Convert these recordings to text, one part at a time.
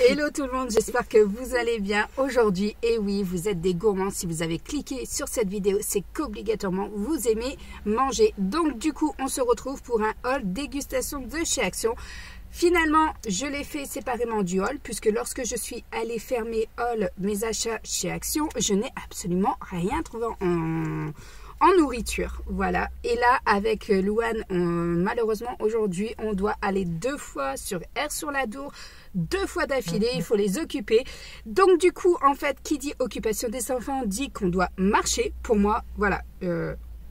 Hello tout le monde, j'espère que vous allez bien aujourd'hui. Et oui, vous êtes des gourmands. Si vous avez cliqué sur cette vidéo, c'est qu'obligatoirement vous aimez manger. Donc du coup, on se retrouve pour un haul dégustation de chez Action. Finalement, je l'ai fait séparément du haul, puisque lorsque je suis allée faire mes hauls, mes achats chez Action, je n'ai absolument rien trouvé en nourriture. Voilà. Et là, avec Louane, malheureusement, aujourd'hui, on doit aller 2 fois sur Aire-sur-l'Adour, 2 fois d'affilée. Il faut les occuper. Donc, du coup, en fait, qui dit occupation des enfants dit qu'on doit marcher. Pour moi, voilà.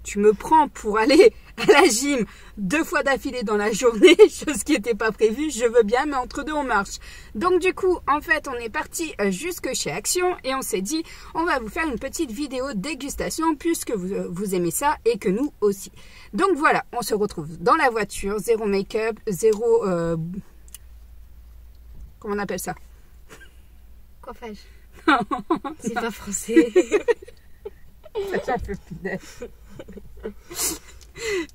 Tu me prends pour aller à la gym 2 fois d'affilée dans la journée, chose qui n'était pas prévue, je veux bien, mais entre deux, on marche. Donc du coup, en fait, on est parti jusque chez Action et on s'est dit, on va vous faire une petite vidéo dégustation puisque vous aimez ça et que nous aussi. Donc voilà, on se retrouve dans la voiture, zéro make-up, zéro... comment on appelle ça? Coiffage. C'est pas français. Ça fait punaise.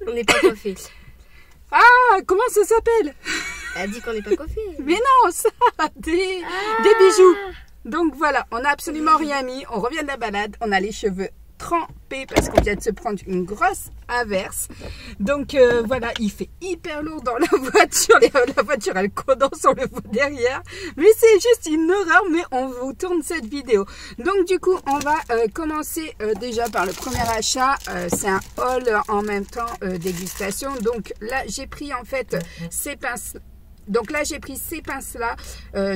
On n'est pas coiffé. Ah, comment ça s'appelle? Elle dit qu'on n'est pas coiffé. Mais non, ça, des bijoux. Donc voilà, on n'a absolument rien mis. On revient de la balade, on a les cheveux trempés parce qu'on vient de se prendre une grosse averse. Donc voilà, il fait hyper lourd dans la voiture. La voiture, elle condense sur le voit derrière. Mais c'est juste une horreur, mais on vous tourne cette vidéo. Donc du coup, on va commencer déjà par le premier achat. C'est un haul en même temps dégustation. Donc là, j'ai pris en fait ces pinces. Donc là, j'ai pris ces pinces-là.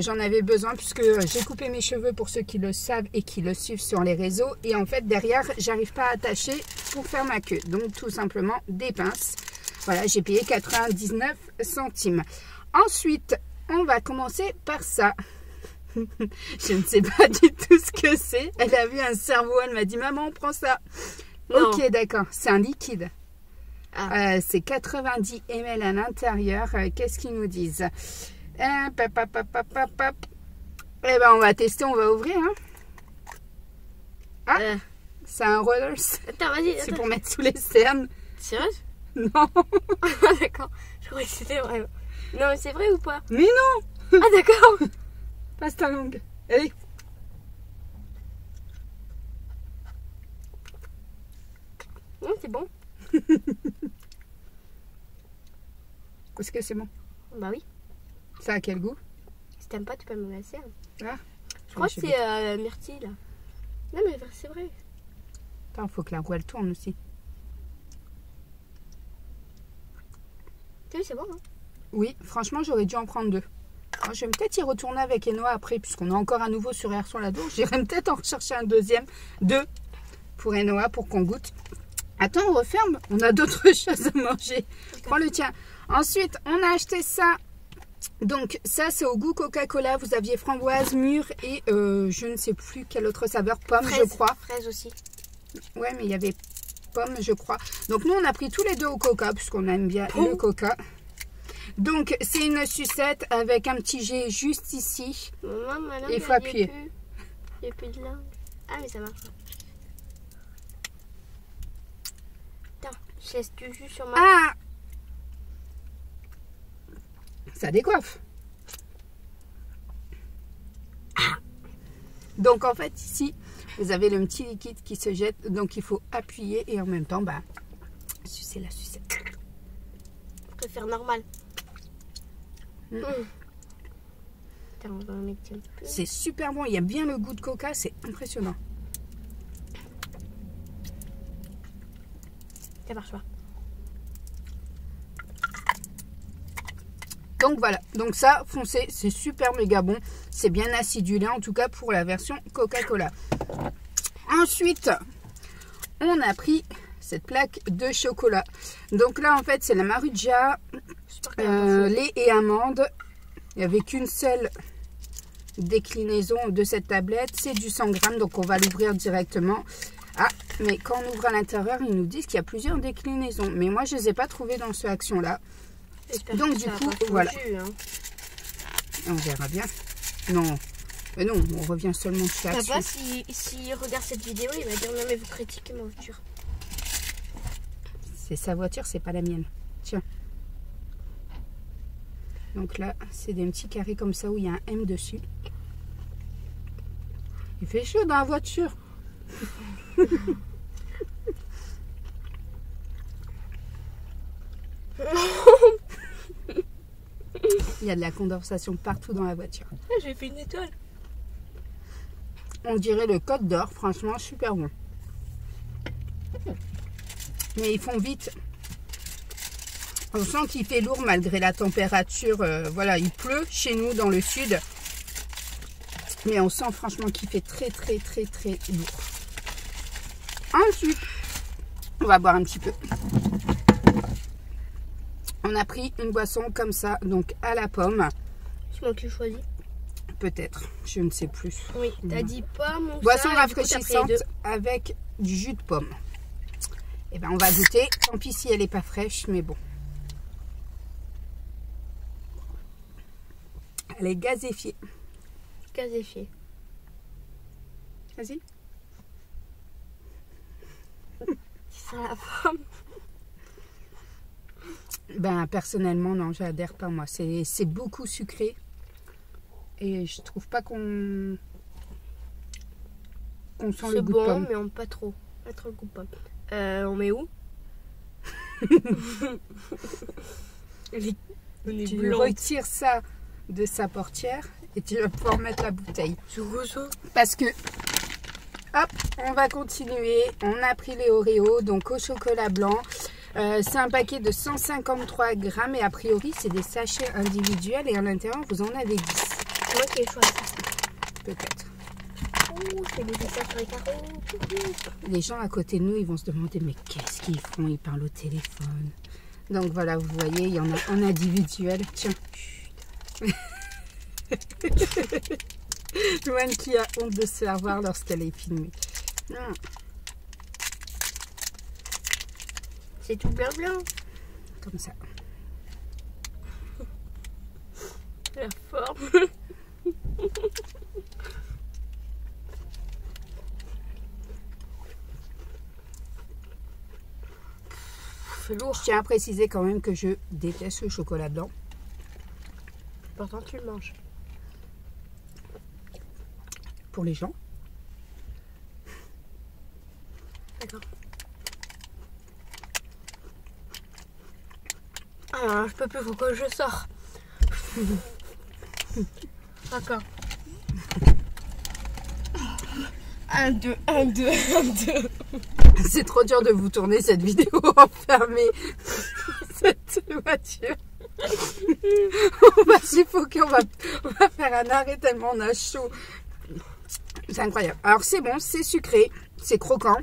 J'en avais besoin puisque j'ai coupé mes cheveux pour ceux qui le savent et qui le suivent sur les réseaux. Et en fait, derrière, j'arrive pas à attacher pour faire ma queue. Donc, tout simplement, des pinces. Voilà, j'ai payé 99 centimes. Ensuite, on va commencer par ça. Je ne sais pas du tout ce que c'est. Elle a vu un cerveau. Elle m'a dit, maman, on prend ça. Non. Ok, d'accord. C'est un liquide. Ah. C'est 90 ml à l'intérieur. Qu'est-ce qu'ils nous disent? Eh ben, on va tester, on va ouvrir. Hein. Ah, c'est un rollers. Attends, vas-y. C'est pour mettre sous les cernes. Sérieux? Non. D'accord. Je croyais que c'était vrai. Non, mais c'est vrai ou pas? Mais non. Ah, d'accord. Passe ta langue. Allez. C'est bon. Est-ce que c'est bon? Bah oui. Ça a quel goût? Si t'aimes pas, tu peux me laisser. Ah, je crois que c'est myrtille là. Non mais c'est vrai. Attends, faut que la roue elle tourne aussi. Tu sais, c'est bon hein? Oui, franchement j'aurais dû en prendre 2. Alors, je vais peut-être y retourner avec Enoa après, puisqu'on est encore à nouveau sur Aire-sur-l'Adour. J'irai peut-être en rechercher un deuxième. 2 pour Enoa pour qu'on goûte. Attends, on referme. On a d'autres choses à manger. Prends le tien. Ensuite, on a acheté ça. Donc, ça, c'est au goût Coca-Cola. Vous aviez framboise, mûre et je ne sais plus quelle autre saveur. Pomme, fraise, je crois. Fraise aussi. Ouais, mais il y avait pomme, je crois. Donc, nous, on a pris tous les deux au Coca, puisqu'on aime bien le Coca. Donc, c'est une sucette avec un petit jet juste ici. Maman, il faut appuyer. Il n'y a plus de langue. Ah, mais ça marche pas. Je laisse du jus sur ma... Ah! Ça décoiffe. Ah! Donc en fait ici, vous avez le petit liquide qui se jette. Donc il faut appuyer et en même temps, bah, sucer la sucette. Je préfère normal. C'est super bon. Il y a bien le goût de coca. C'est impressionnant. Ça marche pas. Donc voilà, donc ça, foncez, c'est super méga bon. C'est bien acidulé, en tout cas pour la version Coca-Cola. Ensuite, on a pris cette plaque de chocolat. Donc là, en fait, c'est la Marugia, lait et amandes. Il n'y avait qu'une seule déclinaison de cette tablette. C'est du 100 grammes, donc on va l'ouvrir directement. Ah, mais quand on ouvre à l'intérieur, ils nous disent qu'il y a plusieurs déclinaisons. Mais moi, je ne les ai pas trouvées dans ce action-là. Donc, du coup, voilà. Jus, hein. On verra bien. Non, mais non, on revient seulement chez Action. Papa, s'il regarde cette vidéo, il va dire non, mais vous critiquez ma voiture. C'est sa voiture, c'est pas la mienne. Tiens. Donc là, c'est des petits carrés comme ça où il y a un M dessus. Il fait chaud dans la voiture. Il y a de la condensation partout dans la voiture. J'ai fait une étoile. On dirait le Côte d'Or, franchement super bon. Mais ils font vite. On sent qu'il fait lourd malgré la température. Voilà, il pleut chez nous dans le sud. Mais on sent franchement qu'il fait très lourd. Ensuite, on va boire un petit peu. On a pris une boisson comme ça, donc à la pomme. C'est moi qui choisis. Peut-être, je ne sais plus. Oui, t'as dit pomme ou boisson ça, rafraîchissante avec du jus de pomme. Et ben on va goûter. Tant pis si elle n'est pas fraîche, mais bon. Elle est gazéfiée. Gazéfiée. Vas-y. Ça la pomme. Ben personnellement non, j'adhère pas moi. C'est beaucoup sucré. Et je trouve pas qu'on sent le goût de pomme. Mais on pas trop. Pas trop le goût de pomme. On met où? Tu retires ça de sa portière et tu vas pouvoir mettre la bouteille. Parce que, hop, on va continuer. On a pris les Oreos, donc au chocolat blanc. C'est un paquet de 153 grammes et a priori, c'est des sachets individuels et à l'intérieur, vous en avez 10. C'est moi qui ai choisi. Peut-être. Oh, je vais laisser ça sur les carreaux. Les gens à côté de nous, ils vont se demander, mais qu'est-ce qu'ils font? Ils parlent au téléphone. Donc voilà, vous voyez, il y en a en individuel. Tiens. Louane qui a honte de se faire voir lorsqu'elle est filmée. C'est tout blanc. Comme ça. La forme. C'est lourd. Je tiens à préciser quand même que je déteste le chocolat blanc. Pourtant, tu le manges. Pour les gens. D'accord. Alors, je peux plus, faut que je sors. D'accord. 1, 2, 1, 2, 1, 2. C'est trop dur de vous tourner cette vidéo enfermée. Cette voiture. On va suffoquer, on va faire un arrêt tellement on a chaud. C'est incroyable. Alors c'est bon, c'est sucré, c'est croquant.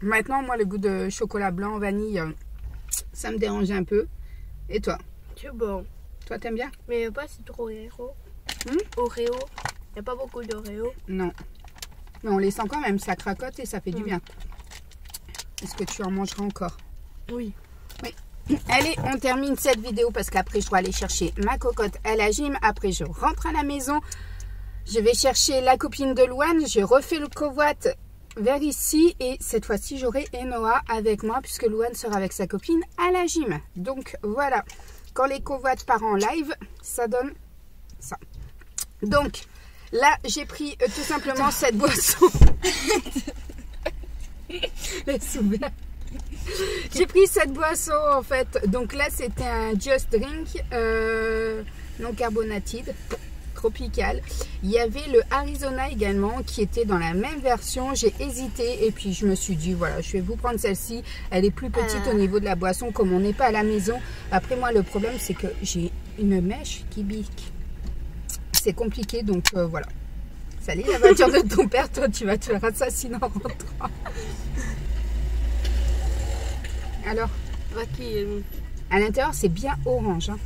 Maintenant, moi, le goût de chocolat blanc, vanille, ça me dérange un peu. Et toi? C'est bon. Toi, t'aimes bien? Mais il n'y a pas si trop Oreo. Oreo. Il n'y a pas beaucoup d'Oreo. Non. Mais on les sent quand même, ça cracote et ça fait du bien. Est-ce que tu en mangeras encore? Oui. Oui. Allez, on termine cette vidéo parce qu'après, je dois aller chercher ma cocotte à la gym. Après, je rentre à la maison. Je vais chercher la copine de Louane. Je refais le covoit vers ici. Et cette fois-ci, j'aurai Enoa avec moi puisque Louane sera avec sa copine à la gym. Donc, voilà. Quand les covoits partent en live, ça donne ça. Donc, là, j'ai pris tout simplement cette boisson. J'ai pris cette boisson en fait. Donc là, c'était un Just Drink non carbonated, tropical. Il y avait le Arizona également qui était dans la même version. J'ai hésité et puis je me suis dit, voilà, je vais vous prendre celle-ci. Elle est plus petite au niveau de la boisson comme on n'est pas à la maison. Après, moi, le problème, c'est que j'ai une mèche qui bique. C'est compliqué, donc voilà. Salut, la voiture de ton père, toi tu vas te faire assassiner en rentrant. Alors, à l'intérieur c'est bien orange. Hein.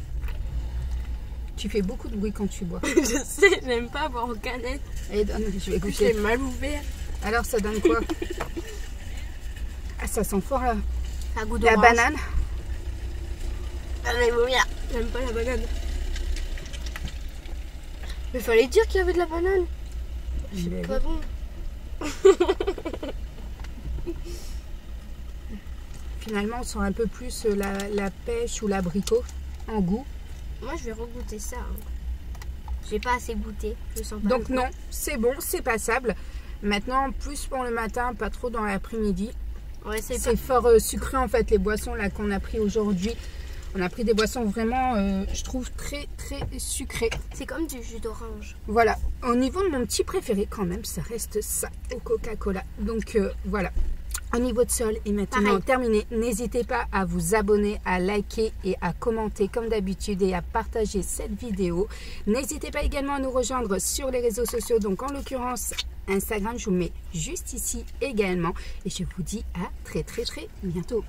Tu fais beaucoup de bruit quand tu bois. Je sais, j'aime pas boire aux canettes. Et donne, je vais goûter. J'ai mal ouvert. Alors ça donne quoi? Ah, ça sent fort là. Ça goûte la banane. Ah mais vomir. J'aime pas la banane. Mais fallait dire qu'il y avait de la banane. C'est pas bon. Finalement, on sent un peu plus la pêche ou l'abricot en goût. Moi, je vais regoûter ça. J'ai pas assez goûté. Je sens pas. Donc non, c'est bon, c'est passable. Maintenant, plus pour le matin, pas trop dans l'après-midi. Ouais, c'est fort sucré en fait, les boissons là qu'on a pris aujourd'hui. On a pris des boissons vraiment, je trouve, très sucrées. C'est comme du jus d'orange. Voilà. Au niveau de mon petit préféré, quand même, ça reste ça, au Coca-Cola. Donc voilà. Au niveau de sol est maintenant terminé. N'hésitez pas à vous abonner, à liker et à commenter comme d'habitude et à partager cette vidéo. N'hésitez pas également à nous rejoindre sur les réseaux sociaux. Donc en l'occurrence Instagram, je vous mets juste ici également. Et je vous dis à très bientôt.